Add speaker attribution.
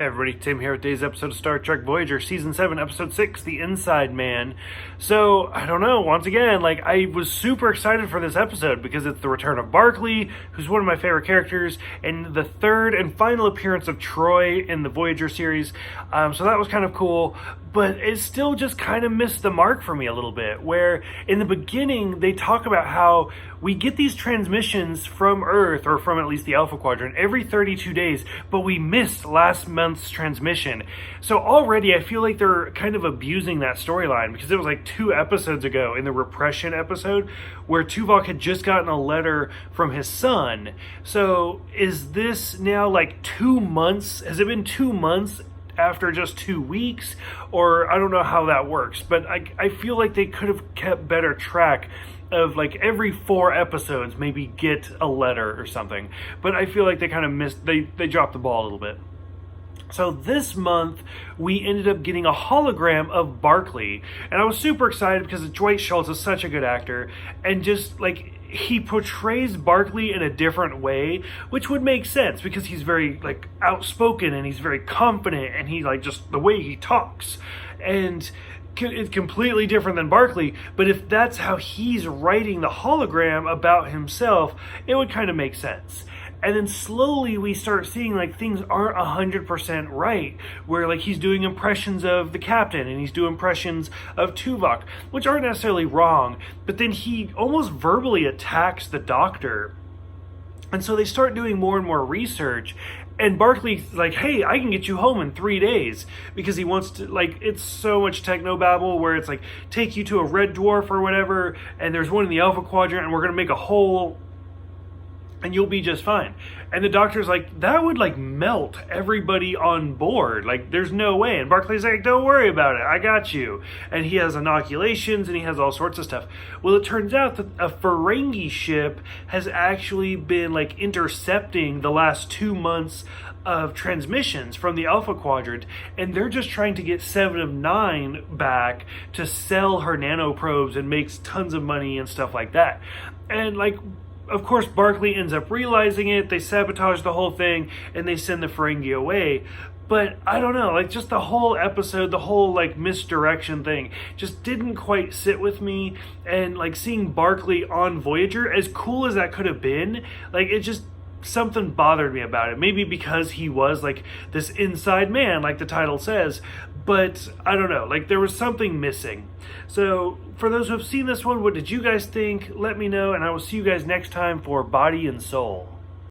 Speaker 1: Hey everybody, Tim here with today's episode of Star Trek Voyager, Season 7, Episode 6, The Inside Man. So, I don't know, once again, I was super excited for this episode because it's the return of Barclay, who's one of my favorite characters, and the third and final appearance of Troy in the Voyager series. So that was kind of cool, but it still just kind of missed the mark for me a little bit, where in the beginning they talk about how we get these transmissions from Earth, or from at least the Alpha Quadrant, every 32 days, but we missed last month's transmission. So already I feel like they're kind of abusing that storyline, because it was like 2 episodes ago in the Repression episode where Tuvok had just gotten a letter from his son. So is this now like 2 months? Has it been 2 months after just 2 weeks? Or I don't know how that works, but I feel like they could have kept better track of like every 4 episodes maybe get a letter or something. But I feel like they kind of missed, they dropped the ball a little bit. So this month, we ended up getting a hologram of Barclay. And I was super excited because Dwight Schultz is such a good actor. And just like, he portrays Barclay in a different way, which would make sense because he's very like outspoken and he's very confident and he like just the way he talks. And it's completely different than Barclay, but if that's how he's writing the hologram about himself, it would kind of make sense. And then slowly we start seeing like things aren't 100% right, where like he's doing impressions of the captain and he's doing impressions of Tuvok, which aren't necessarily wrong, but then he almost verbally attacks the doctor. And so they start doing more and more research, and Barclay's like, hey, I can get you home in 3 days, because he wants to, like, it's so much technobabble where it's like, take you to a red dwarf or whatever, and there's one in the Alpha Quadrant, and we're going to make a hole, and you'll be just fine. And the doctor's like, that would like melt everybody on board. Like, there's no way. And Barclay's like, don't worry about it, I got you. And he has inoculations and he has all sorts of stuff. Well, it turns out that a Ferengi ship has actually been like intercepting the last 2 months of transmissions from the Alpha Quadrant, and they're just trying to get 7 of 9 back to sell her nanoprobes and makes tons of money and stuff like that. And like, of course, Barclay ends up realizing it, they sabotage the whole thing, and they send the Ferengi away. But I don't know, like just the whole episode, the whole like misdirection thing just didn't quite sit with me. And like seeing Barclay on Voyager, as cool as that could have been, like it just, something bothered me about it. Maybe because he was like this inside man, like the title says, but I don't know, like there was something missing. So for those who have seen this one, what did you guys think? Let me know, and I will see you guys next time for Body and Soul.